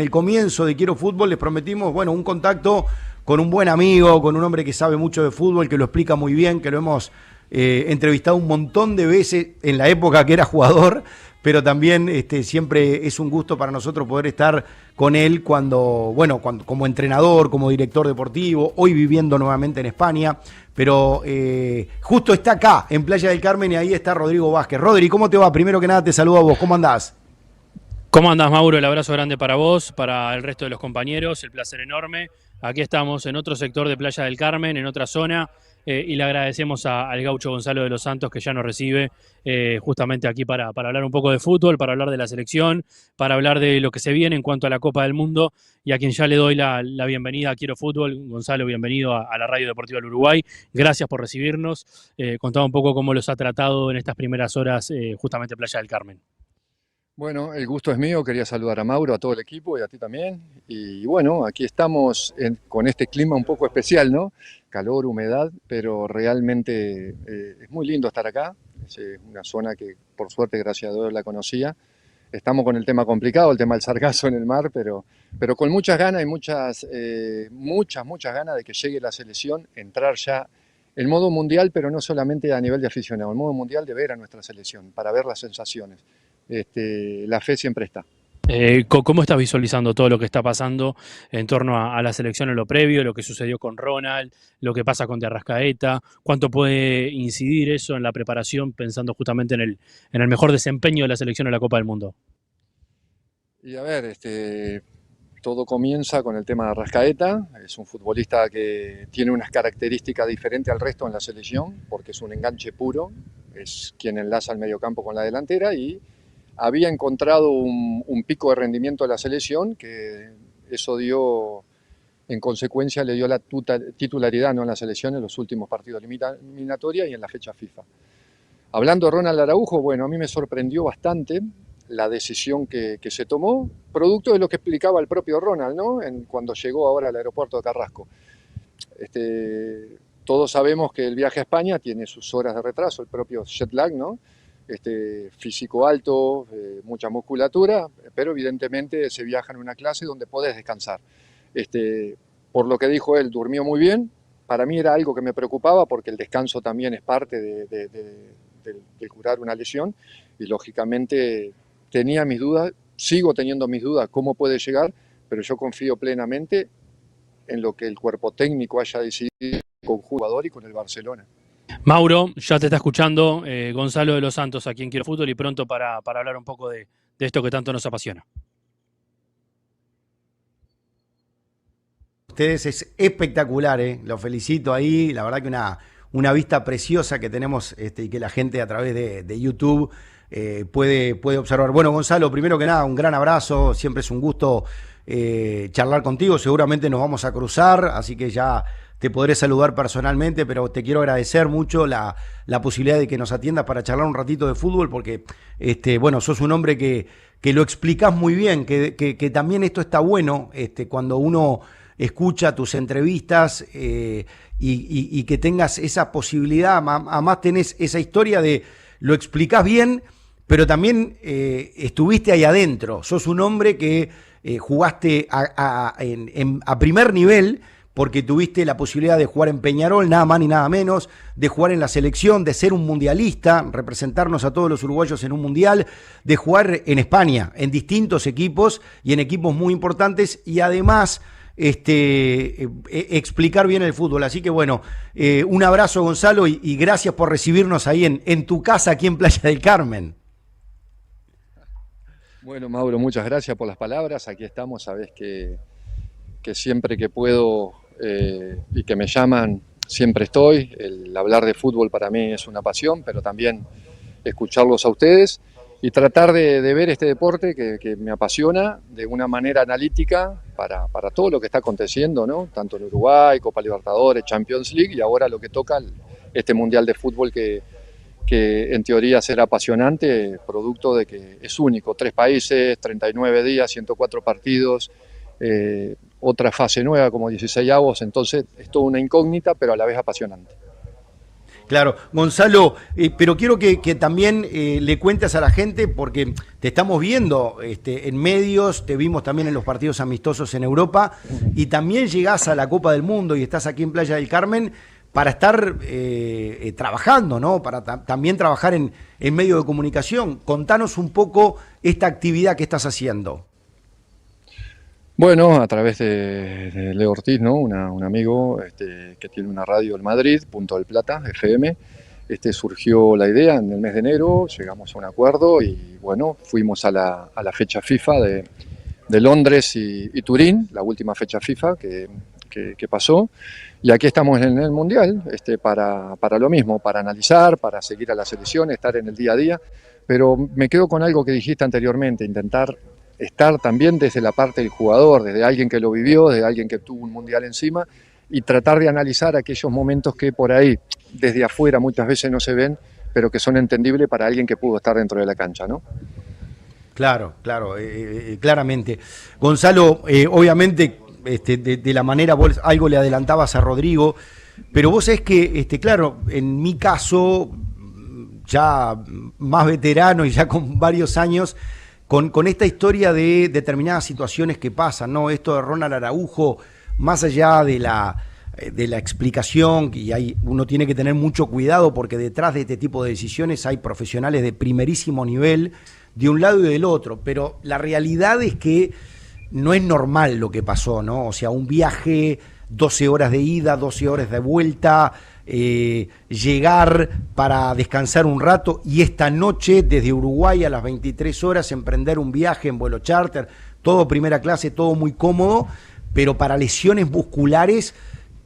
el comienzo de Quiero Fútbol les prometimos, bueno, un contacto con un buen amigo, con un hombre que sabe mucho de fútbol, que lo explica muy bien, que lo hemos entrevistado un montón de veces en la época que era jugador, pero también siempre es un gusto para nosotros poder estar con él cuando como entrenador, como director deportivo, hoy viviendo nuevamente en España, pero justo está acá, en Playa del Carmen, y ahí está Rodrigo Vázquez. Rodri, ¿cómo te va? Primero que nada te saludo a vos, ¿cómo andás? ¿Cómo andás, Mauro? El abrazo grande para vos, para el resto de los compañeros, el placer enorme. Aquí estamos en otro sector de Playa del Carmen, en otra zona, y le agradecemos al gaucho Gonzalo de los Santos que ya nos recibe justamente aquí para hablar un poco de fútbol, para hablar de la selección, para hablar de lo que se viene en cuanto a la Copa del Mundo, y a quien ya le doy la bienvenida a Quiero Fútbol. Gonzalo, bienvenido a la Radio Deportiva del Uruguay. Gracias por recibirnos. Contá un poco cómo los ha tratado en estas primeras horas justamente Playa del Carmen. Bueno, el gusto es mío, quería saludar a Mauro, a todo el equipo y a ti también. Y bueno, aquí estamos con este clima un poco especial, ¿no? Calor, humedad, pero realmente es muy lindo estar acá. Es una zona que por suerte, gracias a Dios, la conocía. Estamos con el tema complicado, el tema del sargazo en el mar, pero con muchas ganas y muchas ganas de que llegue la selección, entrar ya en modo mundial, pero no solamente a nivel de aficionado, en modo mundial de ver a nuestra selección, para ver las sensaciones. La fe siempre está. ¿Cómo estás visualizando todo lo que está pasando en torno a la selección en lo previo, lo que sucedió con Ronald, lo que pasa con De Arrascaeta? ¿Cuánto puede incidir eso en la preparación, pensando justamente en el mejor desempeño de la selección en la Copa del Mundo? Y a ver, todo comienza con el tema de Arrascaeta. Es un futbolista que tiene unas características diferentes al resto en la selección, porque es un enganche puro, es quien enlaza el mediocampo con la delantera y había encontrado un pico de rendimiento de la selección, que eso dio, en consecuencia, le dio la titularidad, ¿no?, en la selección en los últimos partidos eliminatorios y en la fecha FIFA. Hablando de Ronald Araujo, bueno, a mí me sorprendió bastante la decisión que se tomó, producto de lo que explicaba el propio Ronald, ¿no?, cuando llegó ahora al aeropuerto de Carrasco. Todos sabemos que el viaje a España tiene sus horas de retraso, el propio jet lag, ¿no? Físico alto, mucha musculatura, pero evidentemente se viaja en una clase donde podés descansar. Por lo que dijo él, durmió muy bien. Para mí era algo que me preocupaba porque el descanso también es parte de curar una lesión y lógicamente tenía mis dudas, sigo teniendo mis dudas cómo puede llegar, pero yo confío plenamente en lo que el cuerpo técnico haya decidido con el jugador y con el Barcelona. Mauro, ya te está escuchando Gonzalo de los Santos, aquí en Quiero Fútbol, y pronto para hablar un poco de esto que tanto nos apasiona. Ustedes es espectacular, ¿eh? Los felicito ahí, la verdad que una vista preciosa que tenemos y que la gente a través de YouTube puede observar. Bueno, Gonzalo, primero que nada, un gran abrazo, siempre es un gusto charlar contigo, seguramente nos vamos a cruzar, así que ya te podré saludar personalmente, pero te quiero agradecer mucho la posibilidad de que nos atiendas para charlar un ratito de fútbol, porque bueno, sos un hombre que lo explicás muy bien, que también esto está bueno cuando uno escucha tus entrevistas y que tengas esa posibilidad, además tenés esa historia de lo explicás bien, pero también estuviste ahí adentro, sos un hombre que jugaste a primer nivel, porque tuviste la posibilidad de jugar en Peñarol, nada más ni nada menos, de jugar en la selección, de ser un mundialista, representarnos a todos los uruguayos en un mundial, de jugar en España, en distintos equipos y en equipos muy importantes, y además explicar bien el fútbol. Así que bueno, un abrazo, Gonzalo, y gracias por recibirnos ahí en tu casa, aquí en Playa del Carmen. Bueno, Mauro, muchas gracias por las palabras. Aquí estamos, sabés que siempre que puedo y que me llaman, siempre estoy. El hablar de fútbol para mí es una pasión, pero también escucharlos a ustedes y tratar de ver este deporte que me apasiona de una manera analítica para todo lo que está aconteciendo, ¿no? Tanto en Uruguay, Copa Libertadores, Champions League y ahora lo que toca este Mundial de Fútbol que en teoría será apasionante, producto de que es único, 3 países, 39 días, 104 partidos, otra fase nueva como 16avos, entonces es toda una incógnita, pero a la vez apasionante. Claro, Gonzalo, pero quiero que también le cuentes a la gente, porque te estamos viendo en medios, te vimos también en los partidos amistosos en Europa, y también llegás a la Copa del Mundo y estás aquí en Playa del Carmen para estar trabajando, ¿no? Para también trabajar en medios de comunicación. Contanos un poco esta actividad que estás haciendo. Bueno, a través de Leo Ortiz, ¿no? Un amigo que tiene una radio en Madrid, Punto del Plata, FM. Surgió la idea en el mes de enero, llegamos a un acuerdo y bueno, fuimos a la fecha FIFA de Londres y Turín, la última fecha FIFA que pasó. Y aquí estamos en el Mundial para lo mismo, para analizar, para seguir a la selección, estar en el día a día. Pero me quedo con algo que dijiste anteriormente, intentar estar también desde la parte del jugador, desde alguien que lo vivió, desde alguien que tuvo un mundial encima, y tratar de analizar aquellos momentos que por ahí, desde afuera, muchas veces no se ven, pero que son entendibles para alguien que pudo estar dentro de la cancha, ¿no? Claro, claramente. Gonzalo, obviamente, de la manera, vos algo le adelantabas a Rodrigo, pero vos sabés que, claro, en mi caso, ya más veterano y ya con varios años, con esta historia de determinadas situaciones que pasan, ¿no? Esto de Ronald Araujo, más allá de la explicación, y uno tiene que tener mucho cuidado porque detrás de este tipo de decisiones hay profesionales de primerísimo nivel, de un lado y del otro, pero la realidad es que no es normal lo que pasó, ¿no? O sea, un viaje, 12 horas de ida, 12 horas de vuelta, llegar para descansar un rato y esta noche desde Uruguay a las 23 horas emprender un viaje en vuelo charter, todo primera clase, todo muy cómodo, pero para lesiones musculares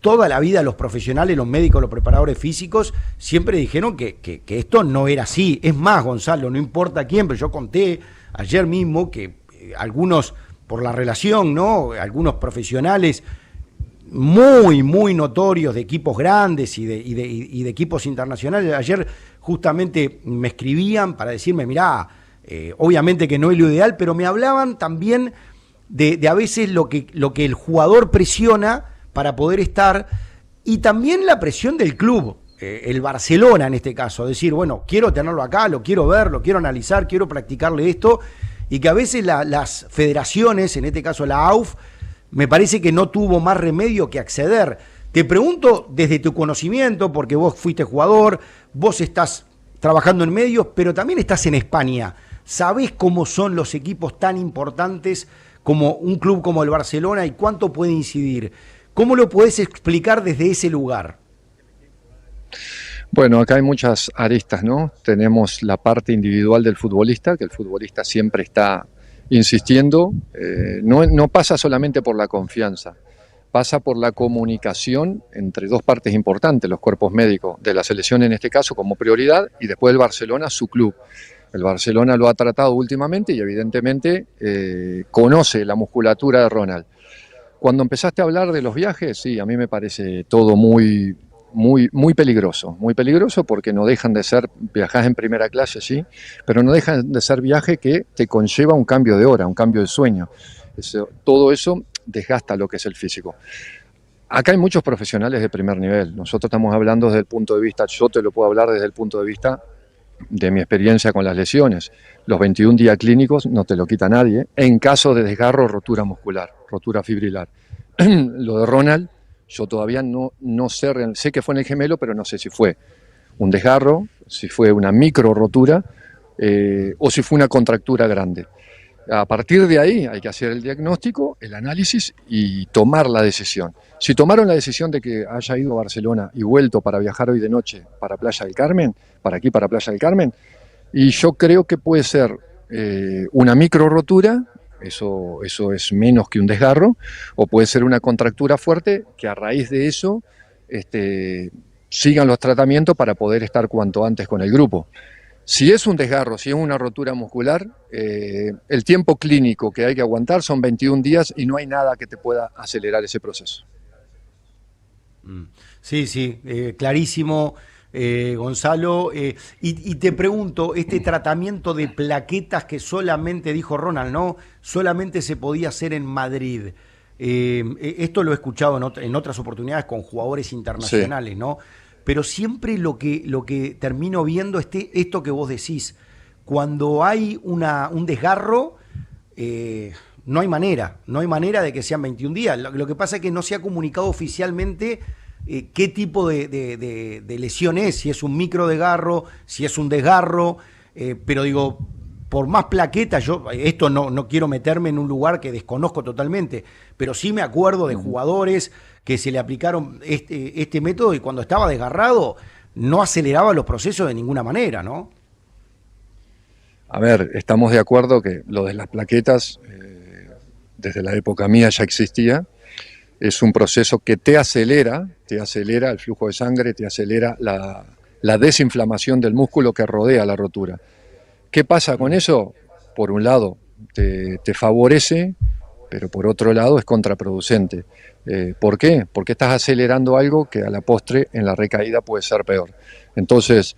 toda la vida los profesionales, los médicos, los preparadores físicos siempre dijeron que esto no era así. Es más, Gonzalo, no importa quién, pero yo conté ayer mismo que algunos, por la relación, ¿no? Algunos profesionales muy notorios de equipos grandes y de equipos internacionales. Ayer justamente me escribían para decirme, mirá, obviamente que no es lo ideal, pero me hablaban también de a veces lo que el jugador presiona para poder estar, y también la presión del club, el Barcelona en este caso, decir, bueno, quiero tenerlo acá, lo quiero ver, lo quiero analizar, quiero practicarle esto, y que a veces las federaciones, en este caso la AUF, me parece que no tuvo más remedio que acceder. Te pregunto desde tu conocimiento, porque vos fuiste jugador, vos estás trabajando en medios, pero también estás en España. ¿Sabés cómo son los equipos tan importantes como un club como el Barcelona y cuánto puede incidir? ¿Cómo lo podés explicar desde ese lugar? Bueno, acá hay muchas aristas, ¿no? Tenemos la parte individual del futbolista, que el futbolista siempre está insistiendo, no pasa solamente por la confianza, pasa por la comunicación entre dos partes importantes, los cuerpos médicos de la selección en este caso como prioridad y después el Barcelona, su club. El Barcelona lo ha tratado últimamente y evidentemente conoce la musculatura de Ronald. Cuando empezaste a hablar de los viajes, sí, a mí me parece todo muy peligroso porque no dejan de ser, viajás en primera clase, sí, pero no dejan de ser viaje que te conlleva un cambio de hora, un cambio de sueño. Todo eso desgasta lo que es el físico. Acá hay muchos profesionales de primer nivel. Nosotros estamos hablando desde el punto de vista, yo te lo puedo hablar desde el punto de vista de mi experiencia con las lesiones. Los 21 días clínicos no te lo quita nadie. En caso de desgarro, rotura muscular, rotura fibrilar. Lo de Ronald, yo todavía no sé que fue en el gemelo, pero no sé si fue un desgarro, si fue una micro rotura o si fue una contractura grande. A partir de ahí hay que hacer el diagnóstico, el análisis y tomar la decisión. Si tomaron la decisión de que haya ido a Barcelona y vuelto para viajar hoy de noche para Playa del Carmen, para Playa del Carmen, y yo creo que puede ser una micro rotura, eso es menos que un desgarro, o puede ser una contractura fuerte que a raíz de eso sigan los tratamientos para poder estar cuanto antes con el grupo. Si es un desgarro, si es una rotura muscular, el tiempo clínico que hay que aguantar son 21 días y no hay nada que te pueda acelerar ese proceso. Sí, clarísimo, Gonzalo. Y te pregunto, este tratamiento de plaquetas que solamente, dijo Ronald, ¿no? Solamente se podía hacer en Madrid. Esto lo he escuchado en otras oportunidades con jugadores internacionales, sí, ¿no? pero siempre lo que termino viendo es esto que vos decís. Cuando hay un desgarro, no hay manera de que sean 21 días. Lo que pasa es que no se ha comunicado oficialmente qué tipo de lesión es, si es un micro desgarro, si es un desgarro, pero digo, por más plaquetas, yo esto no quiero meterme en un lugar que desconozco totalmente, pero sí me acuerdo de jugadores que se le aplicaron este método y cuando estaba desgarrado no aceleraba los procesos de ninguna manera, ¿no? A ver, estamos de acuerdo que lo de las plaquetas, desde la época mía ya existía. Es un proceso que te acelera el flujo de sangre, te acelera la desinflamación del músculo que rodea la rotura. ¿Qué pasa con eso? Por un lado, te favorece, pero por otro lado es contraproducente. ¿Por qué? Porque estás acelerando algo que a la postre en la recaída puede ser peor. Entonces,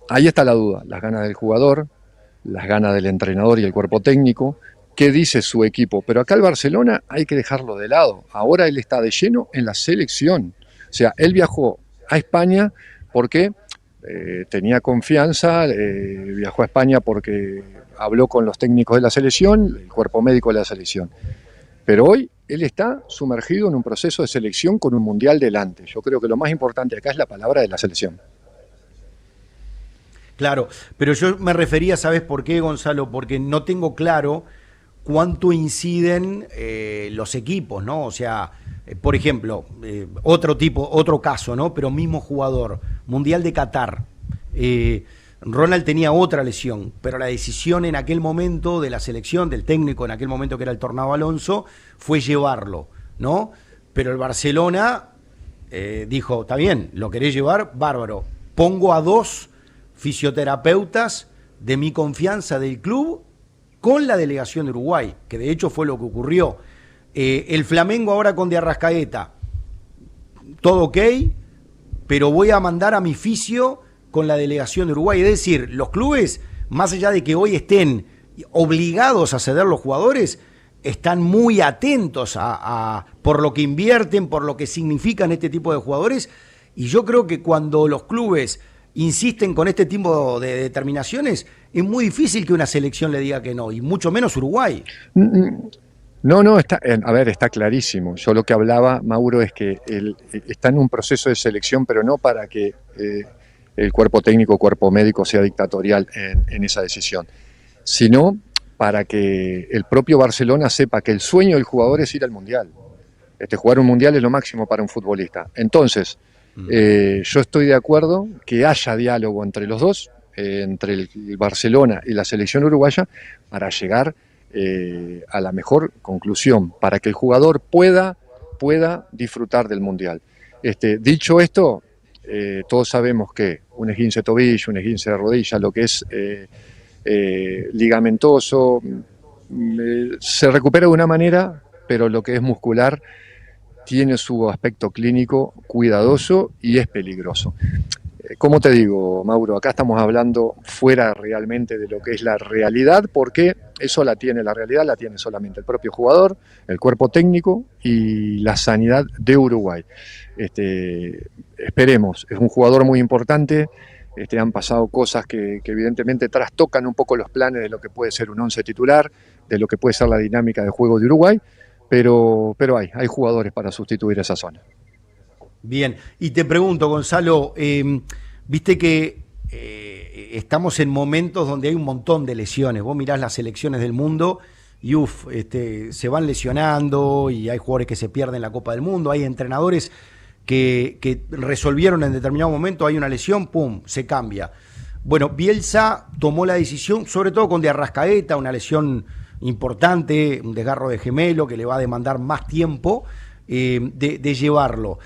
ahí está la duda, las ganas del jugador, las ganas del entrenador y el cuerpo técnico, qué dice su equipo. Pero acá el Barcelona hay que dejarlo de lado. Ahora él está de lleno en la selección. O sea, él viajó a España porque tenía confianza, viajó a España porque habló con los técnicos de la selección, el cuerpo médico de la selección. Pero hoy él está sumergido en un proceso de selección con un mundial delante. Yo creo que lo más importante acá es la palabra de la selección. Claro, pero yo me refería, ¿sabes por qué, Gonzalo? Porque no tengo claro cuánto inciden los equipos, ¿no? O sea, por ejemplo, otro caso, ¿no? Pero mismo jugador, Mundial de Qatar. Ronald tenía otra lesión, pero la decisión en aquel momento de la selección, del técnico en aquel momento que era el Tornado Alonso, fue llevarlo, ¿no? Pero el Barcelona dijo, está bien, lo querés llevar, bárbaro. Pongo a 2 fisioterapeutas de mi confianza del club con la delegación de Uruguay, que de hecho fue lo que ocurrió. El Flamengo ahora con De Arrascaeta, todo ok, pero voy a mandar a mi fisio con la delegación de Uruguay. Es decir, los clubes, más allá de que hoy estén obligados a ceder los jugadores, están muy atentos por lo que invierten, por lo que significan este tipo de jugadores, y yo creo que cuando los clubes insisten con este tipo de determinaciones, es muy difícil que una selección le diga que no, y mucho menos Uruguay. No, está clarísimo. Yo lo que hablaba, Mauro, es que está en un proceso de selección, pero no para que el cuerpo técnico, cuerpo médico sea dictatorial en esa decisión, sino para que el propio Barcelona sepa que el sueño del jugador es ir al Mundial. Jugar un Mundial es lo máximo para un futbolista. Entonces, yo estoy de acuerdo que haya diálogo entre los dos, entre el Barcelona y la selección uruguaya, para llegar a la mejor conclusión, para que el jugador pueda disfrutar del Mundial. Dicho esto, todos sabemos que un esguince de tobillo, un esguince de rodilla, lo que es ligamentoso, se recupera de una manera, pero lo que es muscular tiene su aspecto clínico cuidadoso y es peligroso. Como te digo, Mauro, acá estamos hablando fuera realmente de lo que es la realidad, porque la realidad la tiene solamente el propio jugador, el cuerpo técnico y la sanidad de Uruguay. Esperemos, es un jugador muy importante, han pasado cosas que evidentemente trastocan un poco los planes de lo que puede ser un 11 titular, de lo que puede ser la dinámica de juego de Uruguay, pero hay jugadores para sustituir esa zona. Bien, y te pregunto, Gonzalo, viste que estamos en momentos donde hay un montón de lesiones. Vos mirás las selecciones del mundo y se van lesionando y hay jugadores que se pierden la Copa del Mundo, hay entrenadores que resolvieron en determinado momento, hay una lesión, pum, se cambia. Bueno, Bielsa tomó la decisión, sobre todo con De Arrascaeta, una lesión importante, un desgarro de gemelo que le va a demandar más tiempo, de llevarlo.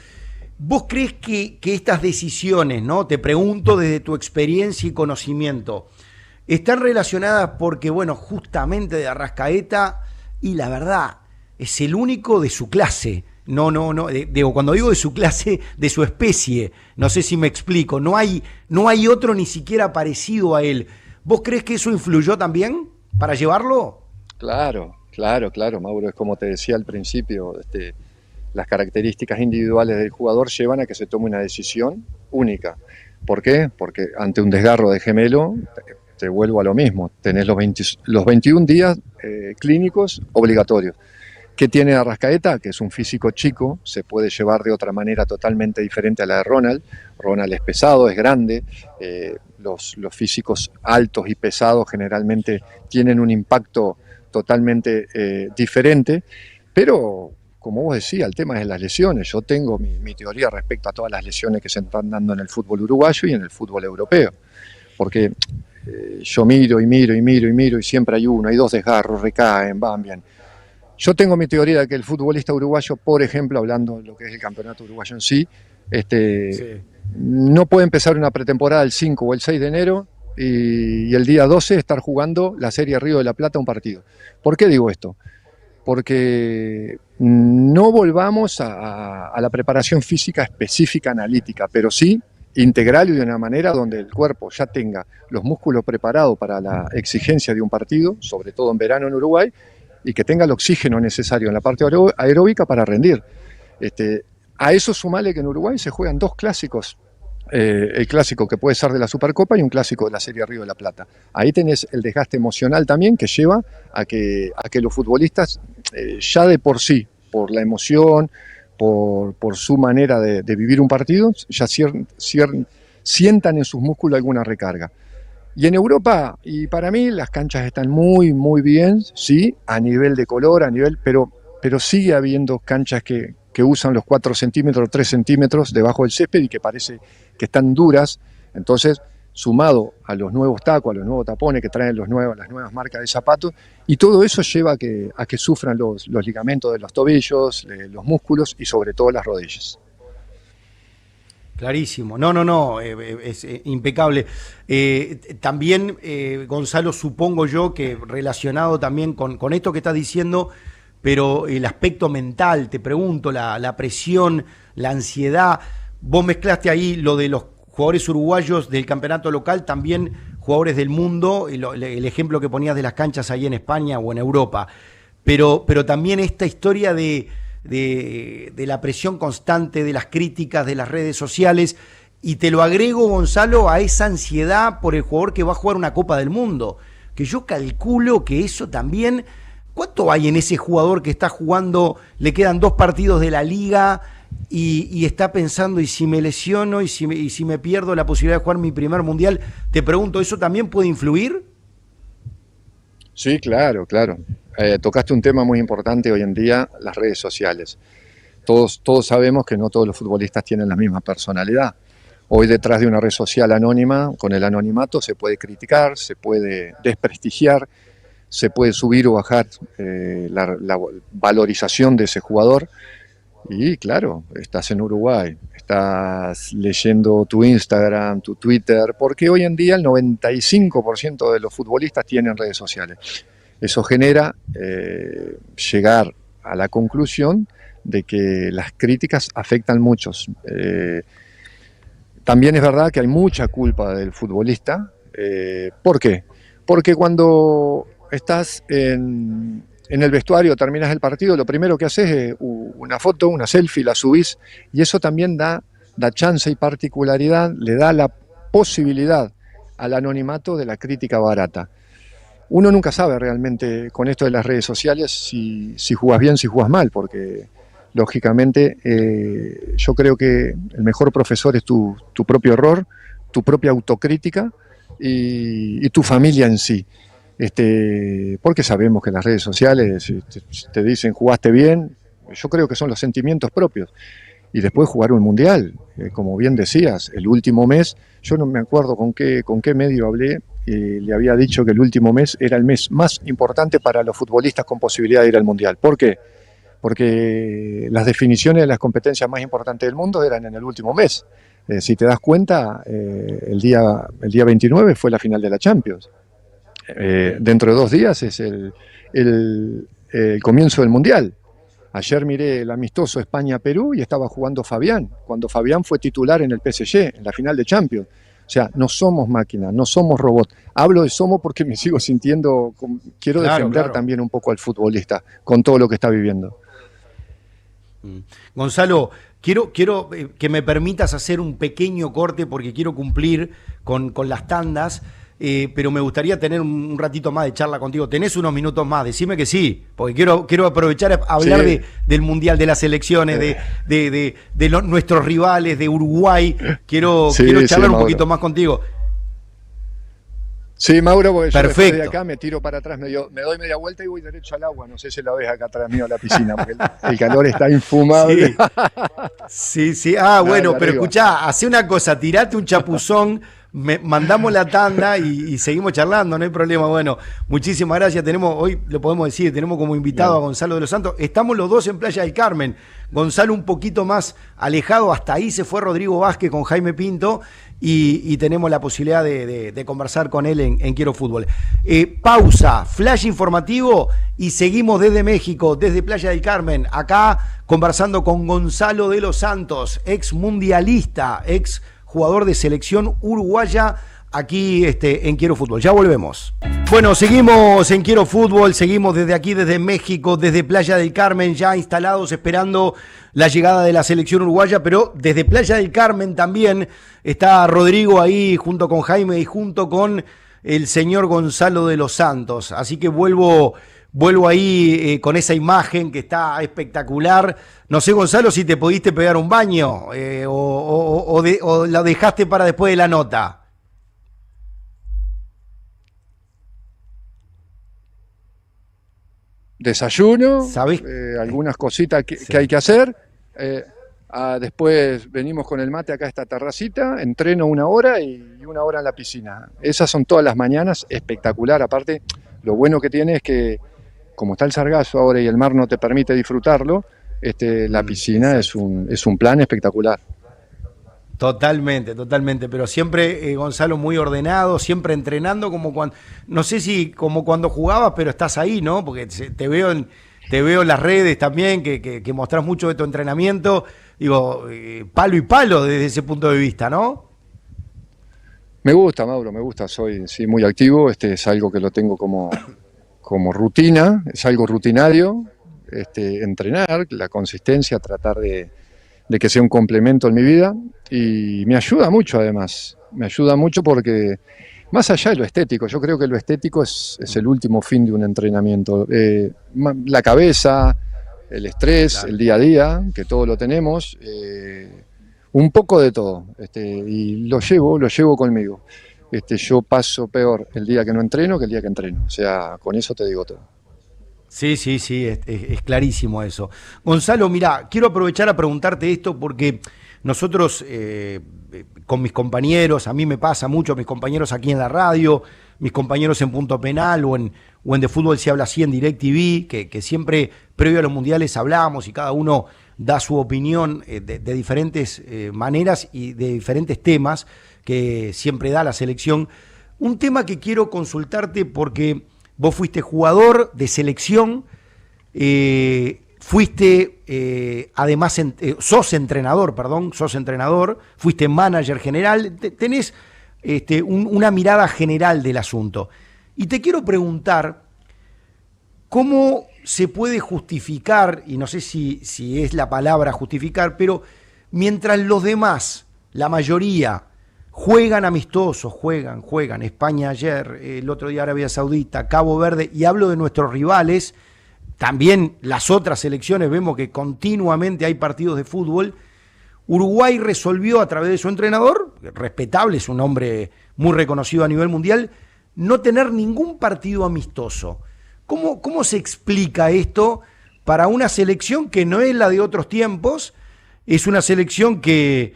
¿Vos crees que estas decisiones, ¿no? Te pregunto desde tu experiencia y conocimiento, están relacionadas porque, bueno, justamente De Arrascaeta, y la verdad, es el único de su clase? Digo, cuando digo de su clase, de su especie, no sé si me explico, no hay otro ni siquiera parecido a él. ¿Vos crees que eso influyó también para llevarlo? Claro, Mauro, es como te decía al principio, las características individuales del jugador llevan a que se tome una decisión única. ¿Por qué? Porque ante un desgarro de gemelo, te vuelvo a lo mismo, tenés los 21 días clínicos obligatorios. ¿Qué tiene Arrascaeta? Que es un físico chico, se puede llevar de otra manera totalmente diferente a la de Ronald. Ronald es pesado, es grande, los físicos altos y pesados generalmente tienen un impacto totalmente diferente, pero como vos decías, el tema es las lesiones. Yo tengo mi teoría respecto a todas las lesiones que se están dando en el fútbol uruguayo y en el fútbol europeo, porque yo miro y siempre hay uno, hay dos desgarros, recaen, van bien. Yo tengo mi teoría de que el futbolista uruguayo, por ejemplo, hablando de lo que es el campeonato uruguayo en sí, no puede empezar una pretemporada el 5 o el 6 de enero y el día 12 estar jugando la Serie Río de la Plata un partido. ¿Por qué digo esto? Porque no volvamos a la preparación física específica analítica, pero sí integral y de una manera donde el cuerpo ya tenga los músculos preparados para la exigencia de un partido, sobre todo en verano en Uruguay, y que tenga el oxígeno necesario en la parte aeróbica para rendir. A eso sumale que en Uruguay se juegan dos clásicos, el clásico que puede ser de la Supercopa y un clásico de la Serie Río de la Plata. Ahí tenés el desgaste emocional también que lleva a que los futbolistas ya de por sí, por la emoción, por su manera de vivir un partido, ya sientan en sus músculos alguna recarga. Y en Europa, y para mí las canchas están muy, muy bien, sí, a nivel de color, pero sigue habiendo canchas que usan los 4 centímetros, 3 centímetros debajo del césped y que parece que están duras. Entonces, sumado a los nuevos tacos, a los nuevos tapones que traen las nuevas marcas de zapatos, y todo eso lleva a que sufran los ligamentos de los tobillos, los músculos y sobre todo las rodillas. Clarísimo. No, es impecable. También, Gonzalo, supongo yo que relacionado también con esto que estás diciendo, pero el aspecto mental, te pregunto, la presión, la ansiedad, vos mezclaste ahí lo de los jugadores uruguayos del campeonato local, también jugadores del mundo, el ejemplo que ponías de las canchas ahí en España o en Europa, pero también esta historia de la presión constante, de las críticas, de las redes sociales, y te lo agrego, Gonzalo, a esa ansiedad por el jugador que va a jugar una Copa del Mundo, que yo calculo que eso también, ¿cuánto hay en ese jugador que está jugando, le quedan 2 partidos de la Liga y está pensando, y si me lesiono, y si me pierdo la posibilidad de jugar mi primer Mundial? Te pregunto, ¿eso también puede influir? Sí, claro. Tocaste un tema muy importante hoy en día, las redes sociales. Todos sabemos que no todos los futbolistas tienen la misma personalidad. Hoy detrás de una red social anónima, con el anonimato, se puede criticar, se puede desprestigiar, se puede subir o bajar la valorización de ese jugador. Y claro, estás en Uruguay, estás leyendo tu Instagram, tu Twitter, porque hoy en día el 95% de los futbolistas tienen redes sociales. Eso genera llegar a la conclusión de que las críticas afectan a muchos. También es verdad que hay mucha culpa del futbolista. ¿Por qué? Porque cuando estás en el vestuario, terminas el partido, lo primero que haces es una foto, una selfie, la subís, y eso también da chance y particularidad, le da la posibilidad al anonimato de la crítica barata. Uno nunca sabe realmente con esto de las redes sociales si jugás bien, si jugás mal, porque lógicamente yo creo que el mejor profesor es tu propio error, tu propia autocrítica y tu familia en sí. Porque sabemos que las redes sociales te dicen jugaste bien, yo creo que son los sentimientos propios. Y después jugar un mundial, como bien decías, el último mes, yo no me acuerdo con qué medio hablé, le había dicho que el último mes era el mes más importante para los futbolistas con posibilidad de ir al mundial. ¿Por qué? Porque las definiciones de las competencias más importantes del mundo eran en el último mes. Si te das cuenta, el día 29 fue la final de la Champions. Dentro de 2 días es el comienzo del Mundial. Ayer miré el amistoso España-Perú y estaba jugando Fabián, cuando Fabián fue titular en el PSG, en la final de Champions. O sea, no somos máquinas, no somos robots. Hablo de somos porque me sigo sintiendo, quiero defender también un poco al futbolista con todo lo que está viviendo. Mm. Gonzalo, quiero que me permitas hacer un pequeño corte porque quiero cumplir con las tandas, pero me gustaría tener un ratito más de charla contigo. ¿Tenés unos minutos más? Decime que sí, porque quiero aprovechar a hablar Sí. del Mundial, de las selecciones, de nuestros rivales, de Uruguay. Sí, Quiero sí, charlar un Mauro. poquito más contigo. Sí, Mauro, porque yo después de Perfecto. acá me tiro para atrás, me doy media vuelta y voy derecho al agua. No sé si la ves acá atrás mío a la piscina, porque el calor está infumable. Sí. Sí, sí. Ah, Dale, bueno, pero arriba. escuchá, hace una cosa, tirate un chapuzón, mandamos la tanda y seguimos charlando, no hay problema. Bueno, muchísimas gracias. Hoy lo podemos decir, tenemos como invitado a Dale. Gonzalo de los Santos. Estamos los dos en Playa del Carmen. Gonzalo un poquito más alejado, hasta ahí se fue Rodrigo Vázquez con Jaime Pinto y tenemos la posibilidad de conversar con él en Quiero Fútbol. Pausa, flash informativo y seguimos desde México, desde Playa del Carmen, acá conversando con Gonzalo de los Santos, ex mundialista, ex jugador de selección uruguaya, aquí en Quiero Fútbol. Ya volvemos. Bueno, seguimos en Quiero Fútbol, seguimos desde aquí, desde México, desde Playa del Carmen, ya instalados esperando la llegada de la selección uruguaya, pero desde Playa del Carmen también está Rodrigo ahí junto con Jaime y junto con el señor Gonzalo de los Santos. Así que vuelvo ahí con esa imagen que está espectacular. No sé, Gonzalo, si te pudiste pegar un baño o la dejaste para después de la nota. Desayuno, ¿Sabés? algunas cositas Sí. que hay que hacer. eh, Después venimos con el mate acá a esta terracita, entreno 1 hora y 1 hora en la piscina. Esas son todas las mañanas, espectacular. Aparte, lo bueno que tiene es que, como está el sargazo ahora y el mar no te permite disfrutarlo, la piscina es un plan espectacular. Totalmente, totalmente, pero siempre, Gonzalo, muy ordenado, siempre entrenando como cuando, no sé si como cuando jugabas, pero estás ahí, ¿no? Porque te veo en las redes también, que mostrás mucho de tu entrenamiento, digo, palo y palo desde ese punto de vista, ¿no? Me gusta, Mauro, me gusta, soy sí, muy activo, es algo que lo tengo como rutina, es algo rutinario, entrenar, la consistencia, tratar de que sea un complemento en mi vida y me ayuda mucho además, me ayuda mucho porque más allá de lo estético, yo creo que lo estético es el último fin de un entrenamiento. La cabeza, el estrés, Claro. el día a día, que todo lo tenemos, un poco de todo, y lo llevo conmigo. Yo paso peor el día que no entreno que el día que entreno, o sea, con eso te digo todo. Sí, sí, sí, es clarísimo eso. Gonzalo, mira, quiero aprovechar a preguntarte esto porque nosotros, con mis compañeros, a mí me pasa mucho, mis compañeros aquí en la radio, mis compañeros en Punto Penal o en De Fútbol se habla así en DirecTV, que siempre previo a los mundiales hablamos y cada uno da su opinión de diferentes maneras y de diferentes temas que siempre da la selección. Un tema que quiero consultarte porque vos fuiste jugador de selección, además, sos entrenador, fuiste manager general, tenés una mirada general del asunto. Y te quiero preguntar, ¿cómo se puede justificar, y no sé si es la palabra justificar, pero mientras los demás, la mayoría, juegan amistosos, juegan. España ayer, el otro día Arabia Saudita, Cabo Verde, y hablo de nuestros rivales, también las otras selecciones, vemos que continuamente hay partidos de fútbol. Uruguay resolvió a través de su entrenador, respetable, es un hombre muy reconocido a nivel mundial, no tener ningún partido amistoso. ¿Cómo se explica esto para una selección que no es la de otros tiempos? Es una selección que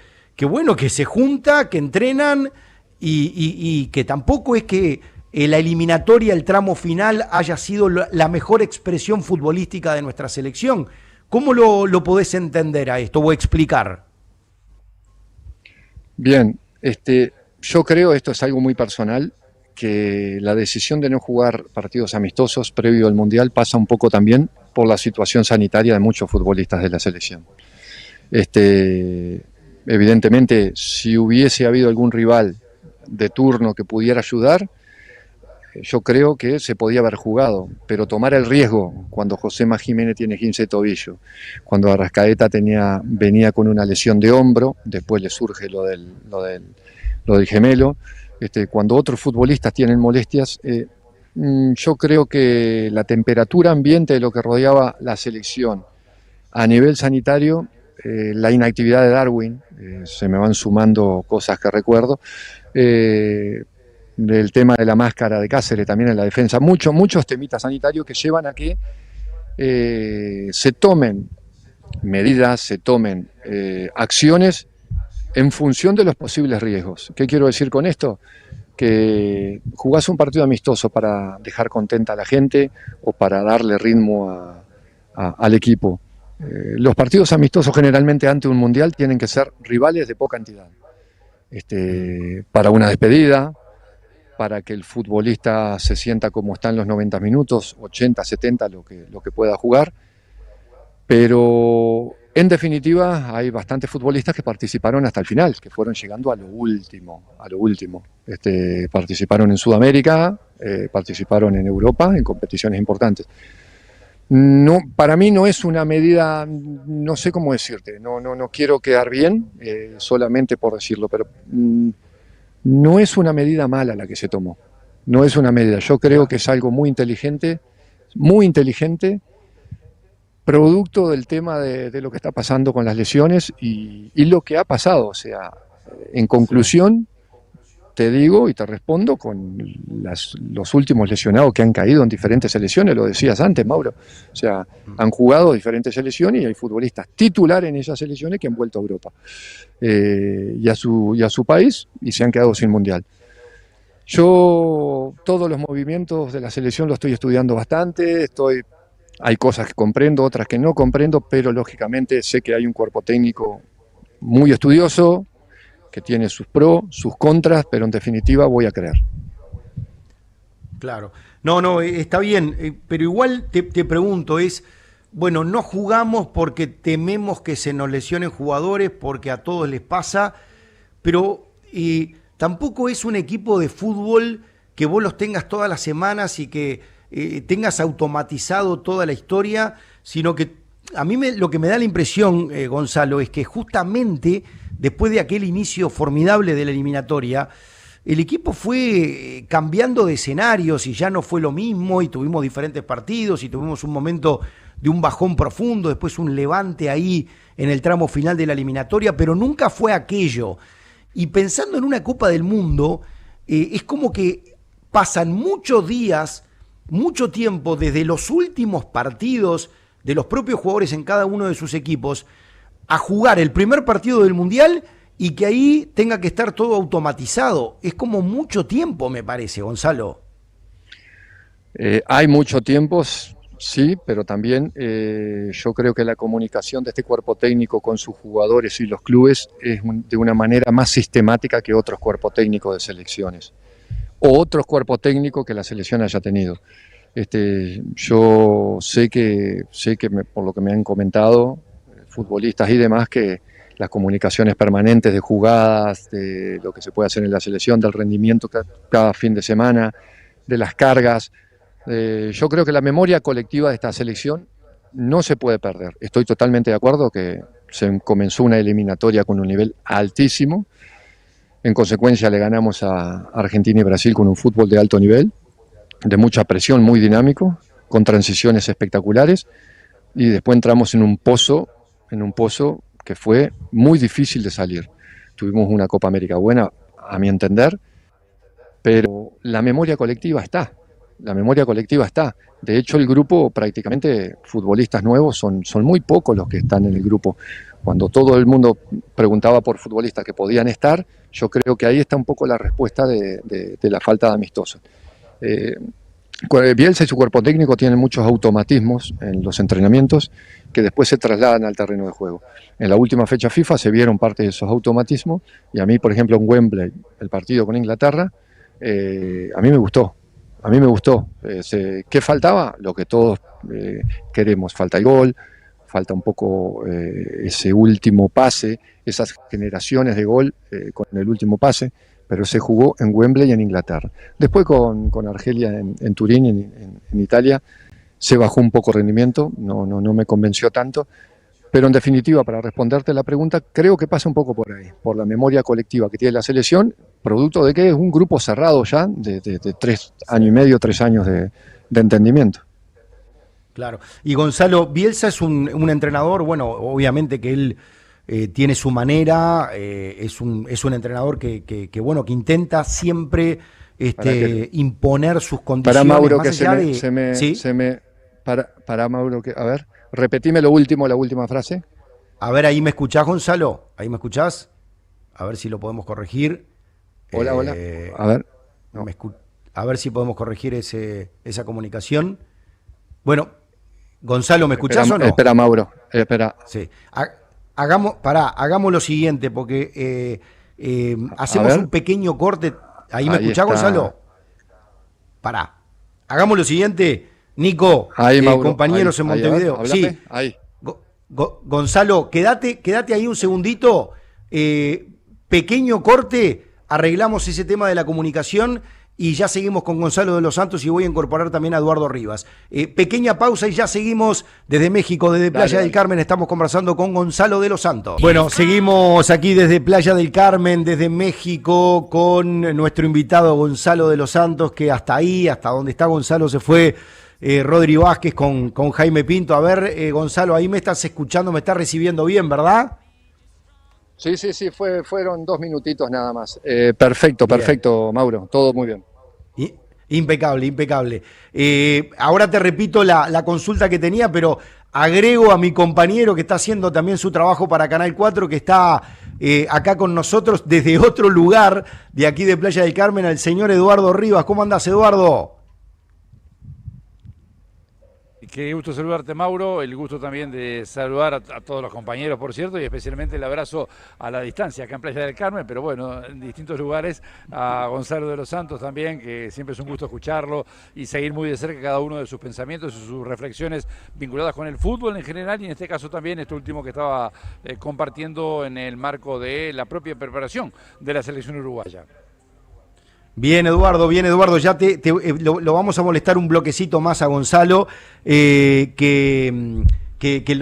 se junta, que entrenan y que tampoco es que la eliminatoria, el tramo final, haya sido la mejor expresión futbolística de nuestra selección. ¿Cómo lo podés entender a esto o explicar? Bien, yo creo, esto es algo muy personal, que la decisión de no jugar partidos amistosos previo al Mundial pasa un poco también por la situación sanitaria de muchos futbolistas de la selección. Evidentemente, si hubiese habido algún rival de turno que pudiera ayudar, yo creo que se podía haber jugado, pero tomar el riesgo cuando Joséma Jiménez tiene 15 de tobillo, cuando Arrascaeta venía con una lesión de hombro, después le surge lo del gemelo, cuando otros futbolistas tienen molestias, yo creo que la temperatura ambiente de lo que rodeaba la selección a nivel sanitario, la inactividad de Darwin, se me van sumando cosas que recuerdo, del tema de la máscara de Cáceres también en la defensa, muchos temitas sanitarios que llevan a que se tomen medidas, se tomen acciones en función de los posibles riesgos. ¿Qué quiero decir con esto? Que jugás un partido amistoso para dejar contenta a la gente o para darle ritmo al equipo. Los partidos amistosos generalmente ante un mundial tienen que ser rivales de poca entidad. Para una despedida, para que el futbolista se sienta como está en los 90 minutos, 80, 70, lo que pueda jugar. Pero en definitiva hay bastantes futbolistas que participaron hasta el final, que fueron llegando a lo último. Participaron en Sudamérica, participaron en Europa, en competiciones importantes. No, para mí no es una medida, no sé cómo decirte, no quiero quedar bien, solamente por decirlo, pero no es una medida mala la que se tomó. No es una medida, yo creo que es algo muy inteligente, producto del tema de lo que está pasando con las lesiones y lo que ha pasado. O sea, en conclusión, te digo y te respondo con los últimos lesionados que han caído en diferentes selecciones, lo decías antes, Mauro. O sea, han jugado diferentes selecciones y hay futbolistas titulares en esas selecciones que han vuelto a Europa y a su país y se han quedado sin mundial. Yo todos los movimientos de la selección los estoy estudiando bastante, hay cosas que comprendo, otras que no comprendo, pero lógicamente sé que hay un cuerpo técnico muy estudioso, que tiene sus pros, sus contras, pero en definitiva voy a creer. Claro. No, está bien, pero igual te pregunto, bueno, no jugamos porque tememos que se nos lesionen jugadores, porque a todos les pasa, pero tampoco es un equipo de fútbol que vos los tengas todas las semanas y que tengas automatizado toda la historia, sino que a mí lo que me da la impresión, Gonzalo, es que justamente después de aquel inicio formidable de la eliminatoria, el equipo fue cambiando de escenarios y ya no fue lo mismo y tuvimos diferentes partidos y tuvimos un momento de un bajón profundo, después un levante ahí en el tramo final de la eliminatoria, pero nunca fue aquello. Y pensando en una Copa del Mundo, es como que pasan muchos días, mucho tiempo desde los últimos partidos de los propios jugadores en cada uno de sus equipos a jugar el primer partido del Mundial y que ahí tenga que estar todo automatizado. Es como mucho tiempo, me parece, Gonzalo. Hay mucho tiempo, sí, pero también yo creo que la comunicación de este cuerpo técnico con sus jugadores y los clubes es de una manera más sistemática que otros cuerpos técnicos de selecciones o otros cuerpos técnicos que la selección haya tenido. Yo sé que por lo que me han comentado futbolistas y demás, que las comunicaciones permanentes de jugadas, de lo que se puede hacer en la selección, del rendimiento cada fin de semana, de las cargas, yo creo que la memoria colectiva de esta selección no se puede perder. Estoy totalmente de acuerdo que se comenzó una eliminatoria con un nivel altísimo, en consecuencia le ganamos a Argentina y Brasil con un fútbol de alto nivel, de mucha presión, muy dinámico, con transiciones espectaculares, y después entramos en un pozo que fue muy difícil de salir. Tuvimos una Copa América buena, a mi entender, pero la memoria colectiva está. De hecho, el grupo, prácticamente futbolistas nuevos, son muy pocos los que están en el grupo. Cuando todo el mundo preguntaba por futbolistas que podían estar, yo creo que ahí está un poco la respuesta de la falta de amistosos. Bielsa y su cuerpo técnico tienen muchos automatismos en los entrenamientos que después se trasladan al terreno de juego. En la última fecha FIFA se vieron parte de esos automatismos y a mí, por ejemplo, en Wembley, el partido con Inglaterra, a mí me gustó. ¿Qué faltaba? Lo que todos queremos. Falta el gol, falta un poco ese último pase, esas generaciones de gol con el último pase, pero se jugó en Wembley en Inglaterra. Después con Argelia en Turín, en Italia, se bajó un poco el rendimiento, no me convenció tanto, pero en definitiva, para responderte la pregunta, creo que pasa un poco por ahí, por la memoria colectiva que tiene la selección, producto de que es un grupo cerrado ya, de 3 años y medio, 3 años de entendimiento. Claro. Y Gonzalo, Bielsa es un entrenador, bueno, obviamente que él tiene su manera, es un entrenador bueno, que intenta siempre imponer sus condiciones. Para Mauro, más que allá ¿sí? Para Mauro, que, a ver, repetime la última frase. A ver, ¿ahí me escuchás, Gonzalo? ¿Ahí me escuchás? A ver si lo podemos corregir. Hola. A ver. No. A ver si podemos corregir esa comunicación. Bueno, Gonzalo, ¿me escuchás o no? Espera, Mauro, espera. Sí. Hagamos lo siguiente, porque hacemos un pequeño corte. ¿Ahí me escuchás, Gonzalo? Hagamos lo siguiente, Nico, ahí, Mauro, compañeros en Montevideo. Ahí, sí. Ahí. Gonzalo, quédate ahí un segundito. Pequeño corte, arreglamos ese tema de la comunicación y ya seguimos con Gonzalo de los Santos y voy a incorporar también a Eduardo Rivas. Pequeña pausa y ya seguimos desde México, desde Playa del Carmen. Estamos conversando con Gonzalo de los Santos. Bueno, seguimos aquí desde Playa del Carmen, desde México, con nuestro invitado Gonzalo de los Santos, que hasta donde está Gonzalo se fue Rodri Vázquez con Jaime Pinto. A ver, Gonzalo, ahí me estás escuchando, me estás recibiendo bien, ¿verdad? Sí, fueron 2 minutitos nada más. Perfecto, Mauro, todo muy bien. Impecable. Ahora te repito la consulta que tenía, pero agrego a mi compañero que está haciendo también su trabajo para Canal 4, que está acá con nosotros desde otro lugar de aquí de Playa del Carmen, al señor Eduardo Rivas. ¿Cómo andás, Eduardo? Qué gusto saludarte, Mauro, el gusto también de saludar a todos los compañeros, por cierto, y especialmente el abrazo a la distancia acá en Playa del Carmen, pero bueno, en distintos lugares, a Gonzalo de los Santos también, que siempre es un gusto escucharlo y seguir muy de cerca cada uno de sus pensamientos y sus reflexiones vinculadas con el fútbol en general y en este caso también este último que estaba compartiendo en el marco de la propia preparación de la selección uruguaya. Bien, Eduardo, ya lo vamos a molestar un bloquecito más a Gonzalo, que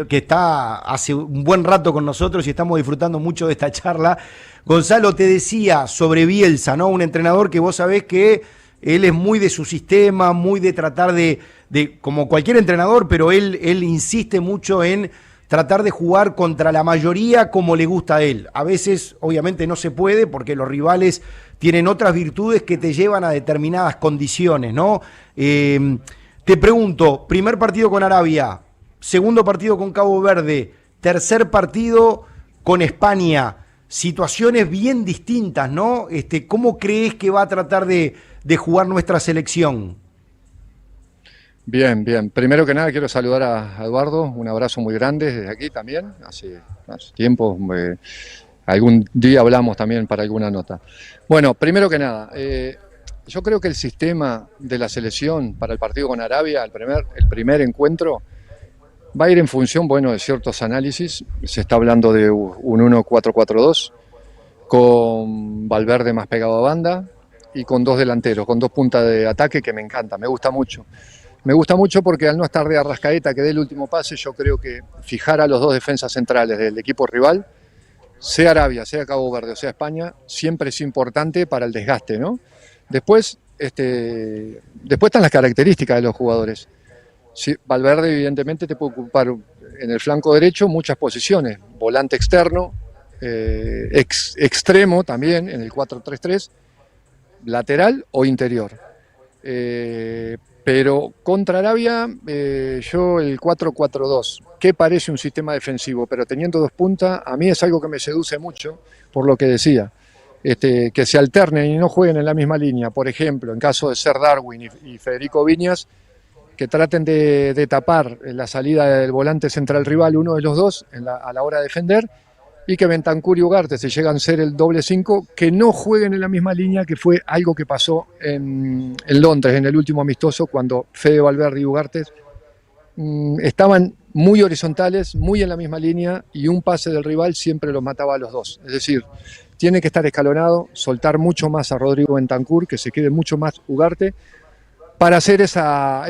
está hace un buen rato con nosotros y estamos disfrutando mucho de esta charla. Gonzalo, te decía sobre Bielsa, ¿no? Un entrenador que vos sabés que él es muy de su sistema, muy de tratar de como cualquier entrenador, pero él insiste mucho en tratar de jugar contra la mayoría como le gusta a él. A veces, obviamente, no se puede porque los rivales tienen otras virtudes que te llevan a determinadas condiciones, ¿no? Te pregunto, primer partido con Arabia, segundo partido con Cabo Verde, tercer partido con España, situaciones bien distintas, ¿no? ¿Cómo crees que va a tratar de jugar nuestra selección? Bien. Primero que nada quiero saludar a Eduardo, un abrazo muy grande desde aquí también, hace tiempo, algún día hablamos también para alguna nota. Bueno, primero que nada, yo creo que el sistema de la selección para el partido con Arabia, el primer encuentro, va a ir en función, bueno, de ciertos análisis. Se está hablando de un 1-4-4-2, con Valverde más pegado a banda y con 2 delanteros, con 2 puntas de ataque que me encanta, me gusta mucho. Me gusta mucho porque al no estar de Arrascaeta que dé el último pase, yo creo que fijar a los 2 defensas centrales del equipo rival, sea Arabia, sea Cabo Verde o sea España, siempre es importante para el desgaste, ¿no? Después están las características de los jugadores. Sí, Valverde evidentemente te puede ocupar en el flanco derecho muchas posiciones, volante externo, extremo también en el 4-3-3, lateral o interior. Pero contra Arabia, yo el 4-4-2, que parece un sistema defensivo, pero teniendo 2 puntas, a mí es algo que me seduce mucho, por lo que decía, que se alternen y no jueguen en la misma línea. Por ejemplo, en caso de ser Darwin y Federico Viñas, que traten de tapar la salida del volante central rival, uno de los dos, a la hora de defender, y que Bentancur y Ugarte, si llegan a ser el doble 5, que no jueguen en la misma línea, que fue algo que pasó en Londres, en el último amistoso, cuando Fede Valverde y Ugarte estaban muy horizontales, muy en la misma línea, y un pase del rival siempre los mataba a los dos. Es decir, tiene que estar escalonado, soltar mucho más a Rodrigo Bentancur, que se quede mucho más Ugarte, para hacer esa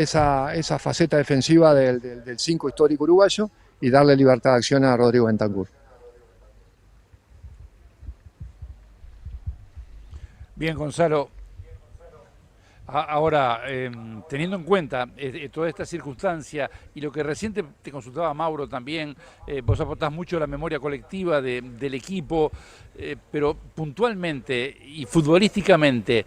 faceta defensiva del 5 histórico uruguayo y darle libertad de acción a Rodrigo Bentancur. Bien, Gonzalo. Ahora, teniendo en cuenta toda esta circunstancia y lo que recién te consultaba Mauro también, vos aportás mucho a la memoria colectiva del equipo, pero puntualmente y futbolísticamente,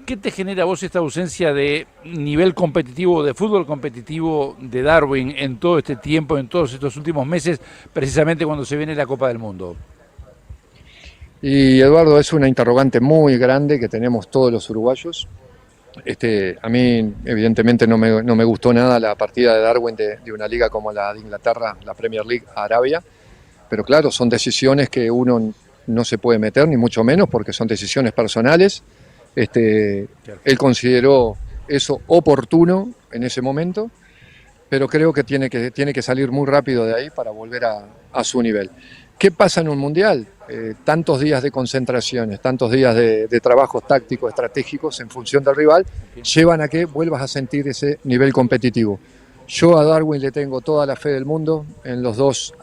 ¿qué te genera a vos esta ausencia de nivel competitivo, de fútbol competitivo de Darwin en todo este tiempo, en todos estos últimos meses, precisamente cuando se viene la Copa del Mundo? Y Eduardo, es una interrogante muy grande que tenemos todos los uruguayos. A mí evidentemente no me gustó nada la partida de Darwin de una liga como la de Inglaterra, la Premier League a Arabia, pero claro, son decisiones que uno no se puede meter, ni mucho menos, porque son decisiones personales. Él consideró eso oportuno en ese momento, pero creo que tiene que salir muy rápido de ahí para volver a su nivel. ¿Qué pasa en un mundial? Tantos días de concentraciones, tantos días de trabajos tácticos, estratégicos en función del rival, llevan a que vuelvas a sentir ese nivel competitivo. Yo a Darwin le tengo toda la fe del mundo. En los dos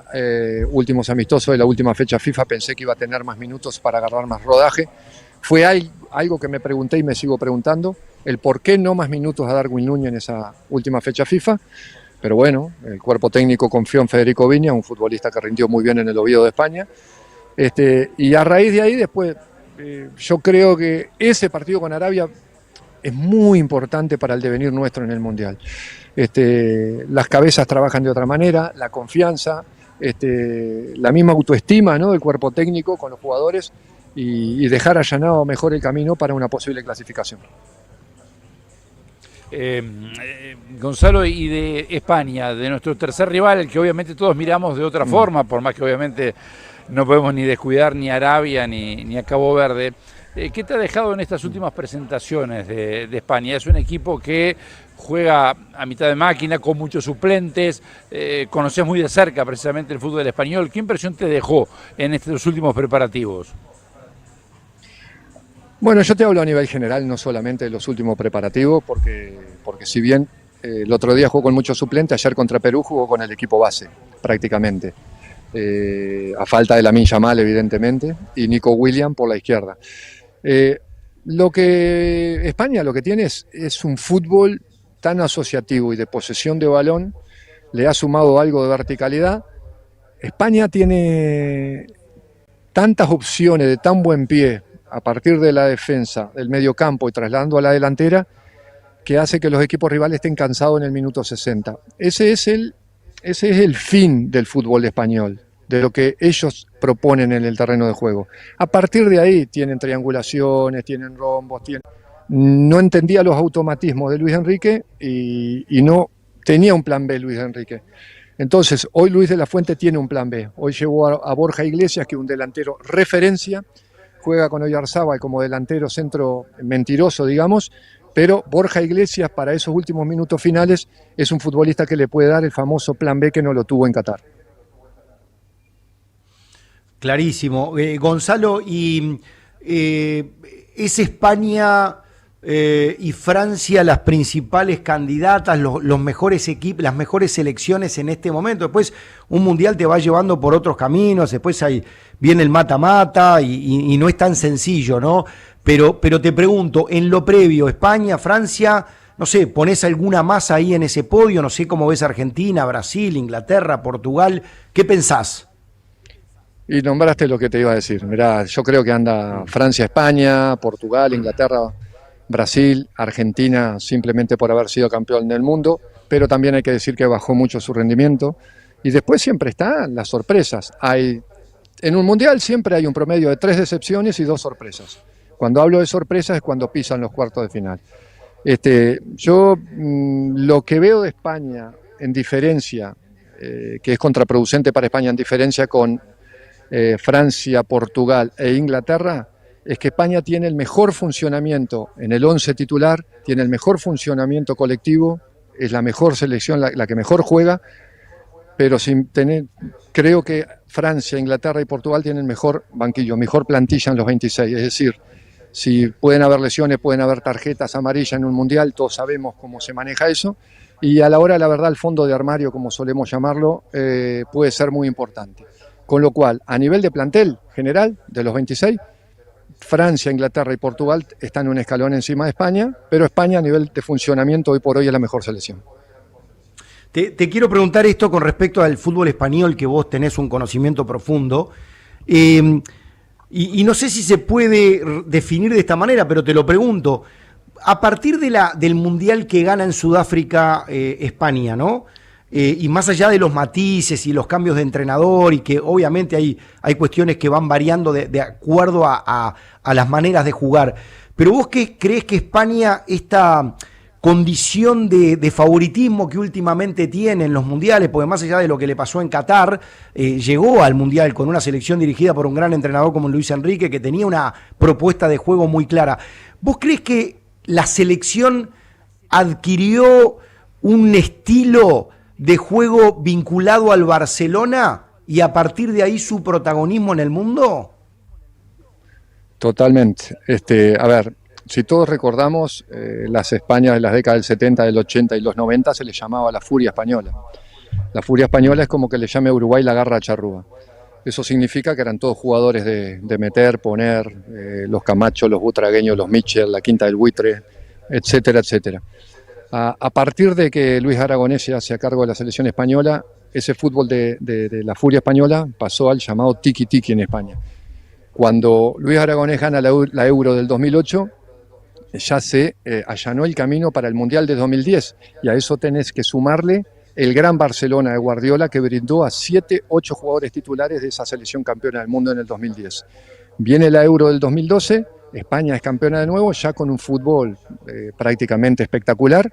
últimos amistosos de la última fecha FIFA pensé que iba a tener más minutos para agarrar más rodaje. Fue algo que me pregunté y me sigo preguntando, el por qué no más minutos a Darwin Núñez en esa última fecha FIFA. Pero bueno, el cuerpo técnico confió en Federico Viñas, un futbolista que rindió muy bien en el Oviedo de España. Y a raíz de ahí después, yo creo que ese partido con Arabia es muy importante para el devenir nuestro en el Mundial. Las cabezas trabajan de otra manera, la confianza, la misma autoestima, ¿no?, del cuerpo técnico con los jugadores y dejar allanado mejor el camino para una posible clasificación. Gonzalo, y de España, de nuestro tercer rival, el que obviamente todos miramos de otra forma, por más que obviamente no podemos ni descuidar ni a Arabia ni a Cabo Verde. ¿Qué te ha dejado en estas últimas presentaciones de España? Es un equipo que juega a mitad de máquina, con muchos suplentes, conoces muy de cerca precisamente el fútbol español. ¿Qué impresión te dejó en estos últimos preparativos? Bueno, yo te hablo a nivel general, no solamente de los últimos preparativos, porque si bien el otro día jugó con muchos suplentes, ayer contra Perú jugó con el equipo base, prácticamente. A falta de Lamine Yamal, evidentemente, y Nico Williams por la izquierda. España lo que tiene es un fútbol tan asociativo y de posesión de balón, le ha sumado algo de verticalidad. España tiene tantas opciones de tan buen pie a partir de la defensa, del mediocampo y trasladando a la delantera, que hace que los equipos rivales estén cansados en el minuto 60. Ese es el fin del fútbol español, de lo que ellos proponen en el terreno de juego. A partir de ahí tienen triangulaciones, tienen rombos, no entendía los automatismos de Luis Enrique y no tenía un plan B Luis Enrique. Entonces, hoy Luis de la Fuente tiene un plan B. Hoy llevó a Borja Iglesias, que es un delantero referencia, juega con Oyarzábal como delantero centro mentiroso, digamos, pero Borja Iglesias para esos últimos minutos finales es un futbolista que le puede dar el famoso plan B que no lo tuvo en Qatar. Clarísimo. Gonzalo, y ¿es España y Francia las principales candidatas, los mejores equipos, las mejores selecciones en este momento? Después un mundial te va llevando por otros caminos, después viene el mata-mata y no es tan sencillo, ¿no? Pero te pregunto, en lo previo, España, Francia, no sé, ¿ponés alguna más ahí en ese podio? No sé cómo ves Argentina, Brasil, Inglaterra, Portugal. ¿Qué pensás? Y nombraste lo que te iba a decir. Mirá, yo creo que anda Francia, España, Portugal, Inglaterra, Brasil, Argentina, simplemente por haber sido campeón del mundo, pero también hay que decir que bajó mucho su rendimiento. Y después siempre están las sorpresas. En un mundial siempre hay un promedio de 3 decepciones y 2 sorpresas. Cuando hablo de sorpresas es cuando pisan los cuartos de final. Yo lo que veo de España en diferencia, que es contraproducente para España en diferencia con Francia, Portugal e Inglaterra, es que España tiene el mejor funcionamiento en el 11 titular, tiene el mejor funcionamiento colectivo, es la mejor selección, la que mejor juega, pero creo que Francia, Inglaterra y Portugal tienen mejor banquillo, mejor plantilla en los 26. Es decir, si pueden haber lesiones, pueden haber tarjetas amarillas en un mundial, todos sabemos cómo se maneja eso. Y a la hora, la verdad, el fondo de armario, como solemos llamarlo, puede ser muy importante. Con lo cual, a nivel de plantel general, de los 26, Francia, Inglaterra y Portugal están un escalón encima de España, pero España a nivel de funcionamiento hoy por hoy es la mejor selección. Te quiero preguntar esto con respecto al fútbol español, que vos tenés un conocimiento profundo. Y no sé si se puede definir de esta manera, pero te lo pregunto. A partir del Mundial que gana en Sudáfrica España, ¿no? Y más allá de los matices y los cambios de entrenador, y que obviamente hay cuestiones que van variando de acuerdo a las maneras de jugar. Pero vos, ¿qué crees que España, esta condición de favoritismo que últimamente tiene en los mundiales, porque más allá de lo que le pasó en Qatar, llegó al mundial con una selección dirigida por un gran entrenador como Luis Enrique, que tenía una propuesta de juego muy clara? ¿Vos crees que la selección adquirió un estilo de juego vinculado al Barcelona y a partir de ahí su protagonismo en el mundo? Totalmente. A ver, si todos recordamos, las Españas de las décadas del 70, del 80 y los 90 se les llamaba la Furia Española. La Furia Española es como que le llame a Uruguay la Garra Charrúa. Eso significa que eran todos jugadores de meter, poner, los Camacho, los Butragueños, los Michel, la Quinta del Buitre, etcétera, etcétera. A partir de que Luis Aragonés se hace a cargo de la selección española, ese fútbol de la Furia Española pasó al llamado tiki-tiki en España. Cuando Luis Aragonés gana la Euro del 2008, ya se allanó el camino para el Mundial de 2010, y a eso tenés que sumarle el gran Barcelona de Guardiola, que brindó a 7, 8 jugadores titulares de esa selección campeona del mundo en el 2010. Viene la Euro del 2012, España es campeona de nuevo, ya con un fútbol prácticamente espectacular,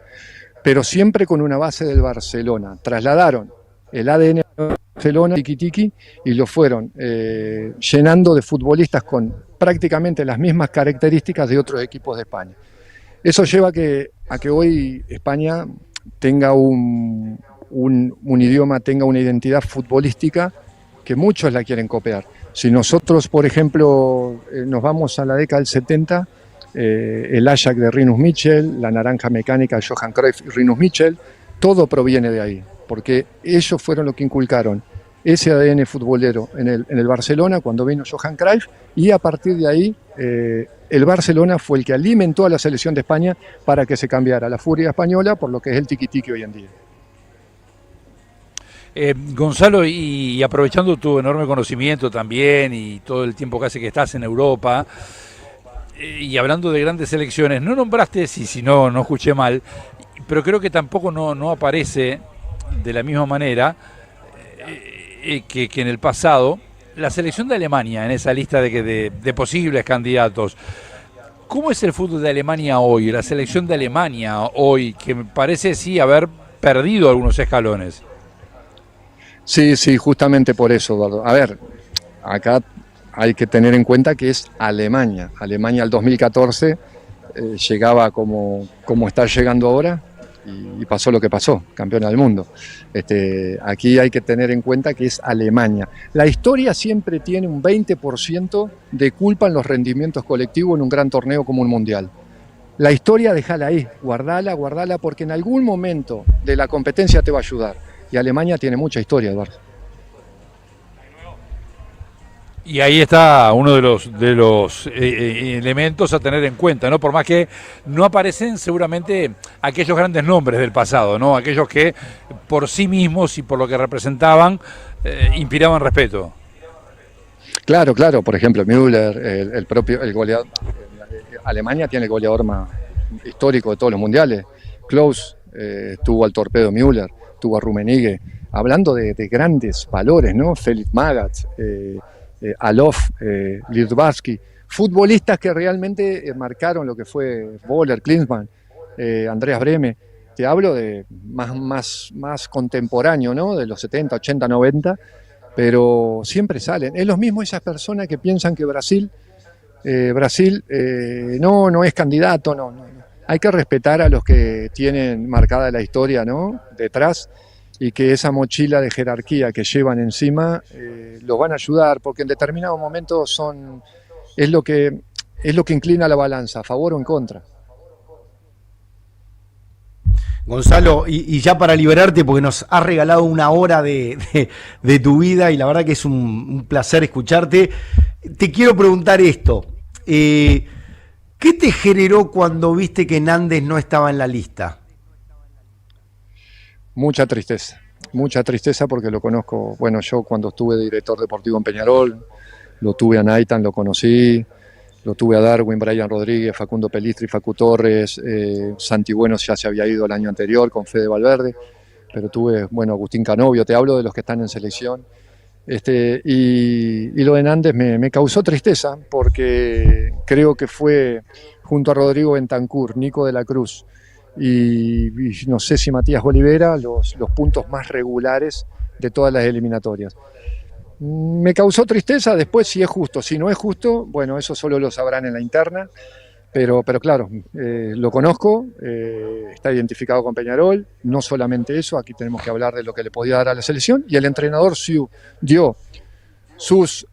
pero siempre con una base del Barcelona. Trasladaron el ADN de Barcelona, tiki-tiki, y lo fueron llenando de futbolistas con prácticamente las mismas características de otros equipos de España. Eso lleva a que hoy España tenga un idioma, tenga una identidad futbolística que muchos la quieren copiar. Si nosotros, por ejemplo, nos vamos a la década del 70, el Ajax de Rinus Michel, la naranja mecánica de Johan Cruyff y Rinus Michel, todo proviene de ahí, porque ellos fueron los que inculcaron ese ADN futbolero en el Barcelona cuando vino Johan Cruyff, y a partir de ahí el Barcelona fue el que alimentó a la selección de España para que se cambiara la Furia Española por lo que es el tiki-tiki hoy en día. Gonzalo, y aprovechando tu enorme conocimiento también y todo el tiempo que hace que estás en Europa, y hablando de grandes selecciones, no nombraste, si no escuché mal, pero creo que tampoco no aparece de la misma manera que en el pasado, la selección de Alemania en esa lista de posibles candidatos. ¿Cómo es el fútbol de Alemania hoy, la selección de Alemania hoy, que me parece sí haber perdido algunos escalones? Sí, justamente por eso, Eduardo. A ver, acá hay que tener en cuenta que es Alemania. Alemania al 2014 llegaba como está llegando ahora, y pasó lo que pasó, campeona del mundo. Aquí hay que tener en cuenta que es Alemania. La historia siempre tiene un 20% de culpa en los rendimientos colectivos en un gran torneo como un mundial. La historia déjala ahí, guardala, porque en algún momento de la competencia te va a ayudar. Y Alemania tiene mucha historia, Eduardo. Y ahí está uno de los elementos a tener en cuenta, ¿no? Por más que no aparecen seguramente aquellos grandes nombres del pasado, ¿no? Aquellos que por sí mismos y por lo que representaban inspiraban respeto. Claro. Por ejemplo, Müller, el goleador. Alemania tiene el goleador más histórico de todos los mundiales. Klose tuvo al torpedo Müller, tuvo a Rummenigge. Hablando de grandes valores, ¿no? Felix Magath, Alof, Lirdbarsky, futbolistas que realmente marcaron lo que fue Boller, Klinsmann, Andreas Brehme. Te hablo de más contemporáneo, ¿no? De los 70, 80, 90, pero siempre salen. Es lo mismo esas personas que piensan que Brasil no es candidato, no. Hay que respetar a los que tienen marcada la historia, ¿no? Detrás. y que esa mochila de jerarquía que llevan encima los van a ayudar, porque en determinados momentos es lo que inclina la balanza, a favor o en contra. Gonzalo, y ya para liberarte, porque nos has regalado una hora de tu vida y la verdad que es un placer escucharte, te quiero preguntar esto. ¿Qué te generó cuando viste que Nández no estaba en la lista? Mucha tristeza porque lo conozco. Bueno, yo cuando estuve de director deportivo en Peñarol, lo tuve a Naitan, lo conocí, lo tuve a Darwin, Brian Rodríguez, Facundo Pelistri, Facu Torres, Santi Buenos ya se había ido el año anterior con Fede Valverde, pero tuve, bueno, Agustín Canovio, te hablo de los que están en selección. Y lo de Nández me causó tristeza porque creo que fue junto a Rodrigo Bentancur, Nico de la Cruz y no sé si Matías Olivera los puntos más regulares de todas las eliminatorias. Me causó tristeza, después si es justo, si no es justo, bueno, eso solo lo sabrán en la interna, pero claro, lo conozco, está identificado con Peñarol, no solamente eso, aquí tenemos que hablar de lo que le podía dar a la selección, y el entrenador dio sus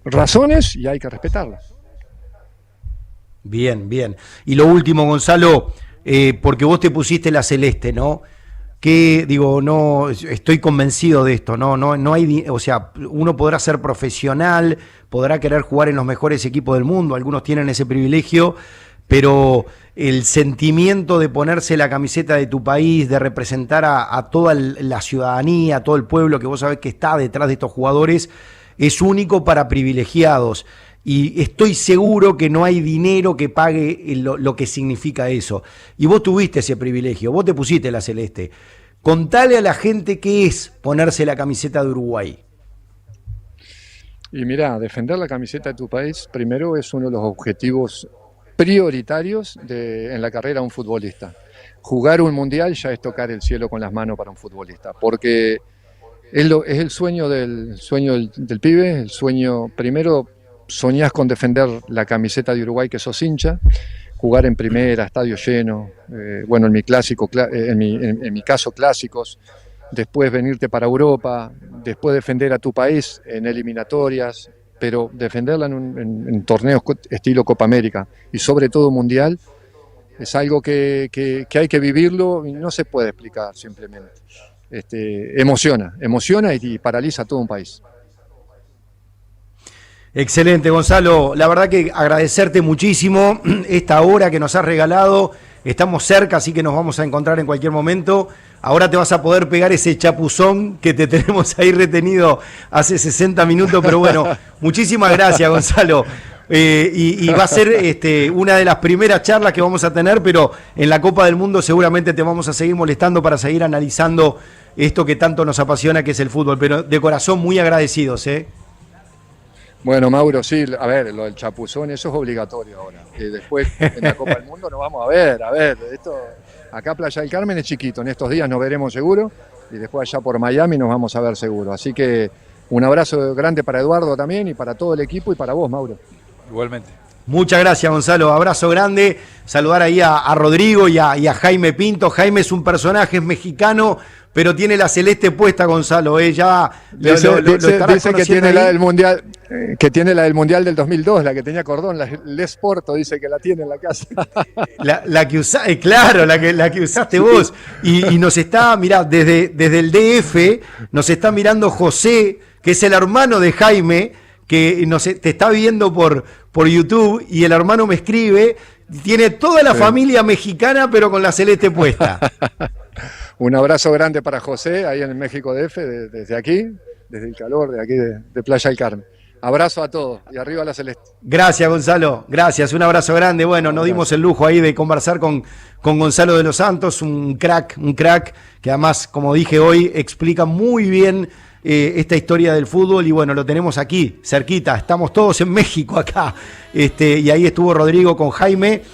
razones y hay que respetarlas. Bien, bien. Y lo último, Gonzalo, porque vos te pusiste la celeste, ¿no? Que digo, no estoy convencido de esto, no hay, o sea, uno podrá ser profesional, podrá querer jugar en los mejores equipos del mundo, algunos tienen ese privilegio, pero el sentimiento de ponerse la camiseta de tu país, de representar a toda la ciudadanía, a todo el pueblo que vos sabés que está detrás de estos jugadores, es único para privilegiados. Y estoy seguro que no hay dinero que pague lo que significa eso. Y vos tuviste ese privilegio, vos te pusiste la celeste. Contale a la gente qué es ponerse la camiseta de Uruguay. Y mirá, defender la camiseta de tu país, primero es uno de los objetivos prioritarios en la carrera de un futbolista. Jugar un mundial ya es tocar el cielo con las manos para un futbolista, porque es el sueño del pibe, el sueño primero. Soñás con defender la camiseta de Uruguay que sos hincha, jugar en primera, estadio lleno, bueno, en mi caso clásicos, después venirte para Europa, después defender a tu país en eliminatorias, pero defenderla en torneos estilo Copa América y sobre todo Mundial, es algo que hay que vivirlo y no se puede explicar simplemente. Emociona y paraliza a todo un país. Excelente, Gonzalo. La verdad que agradecerte muchísimo esta hora que nos has regalado. Estamos cerca, así que nos vamos a encontrar en cualquier momento. Ahora te vas a poder pegar ese chapuzón que te tenemos ahí retenido hace 60 minutos, pero bueno, muchísimas gracias, Gonzalo. Y va a ser una de las primeras charlas que vamos a tener, pero en la Copa del Mundo seguramente te vamos a seguir molestando para seguir analizando esto que tanto nos apasiona, que es el fútbol. Pero de corazón muy agradecidos, ¿eh? Bueno, Mauro, sí, a ver, lo del chapuzón, eso es obligatorio ahora. Después en la Copa del Mundo nos vamos a ver, esto, acá Playa del Carmen es chiquito, en estos días nos veremos seguro, y después allá por Miami nos vamos a ver seguro. Así que un abrazo grande para Eduardo también, y para todo el equipo, y para vos, Mauro. Igualmente. Muchas gracias, Gonzalo. Abrazo grande. Saludar ahí a Rodrigo y a Jaime Pinto. Jaime es un personaje, es mexicano, pero tiene la celeste puesta, Gonzalo. Ya dice que tiene la del Mundial, Mundial del 2002, la que tenía Cordón, Les Porto, dice que la tiene en la casa. La que usaste, claro, la que usaste vos. Y nos está, mirá, desde el DF, nos está mirando José, que es el hermano de Jaime, que te está viendo por YouTube, y el hermano me escribe, tiene toda la familia mexicana, pero con la celeste puesta. Un abrazo grande para José, ahí en el México DF, desde aquí, desde el calor de aquí de Playa del Carmen. Abrazo a todos y arriba la celeste. Gracias, Gonzalo, gracias, un abrazo grande. Bueno, nos dimos el lujo ahí de conversar con Gonzalo de los Santos, un crack, que además, como dije hoy, explica muy bien esta historia del fútbol, y bueno, lo tenemos aquí, cerquita, estamos todos en México acá, y ahí estuvo Rodrigo con Jaime.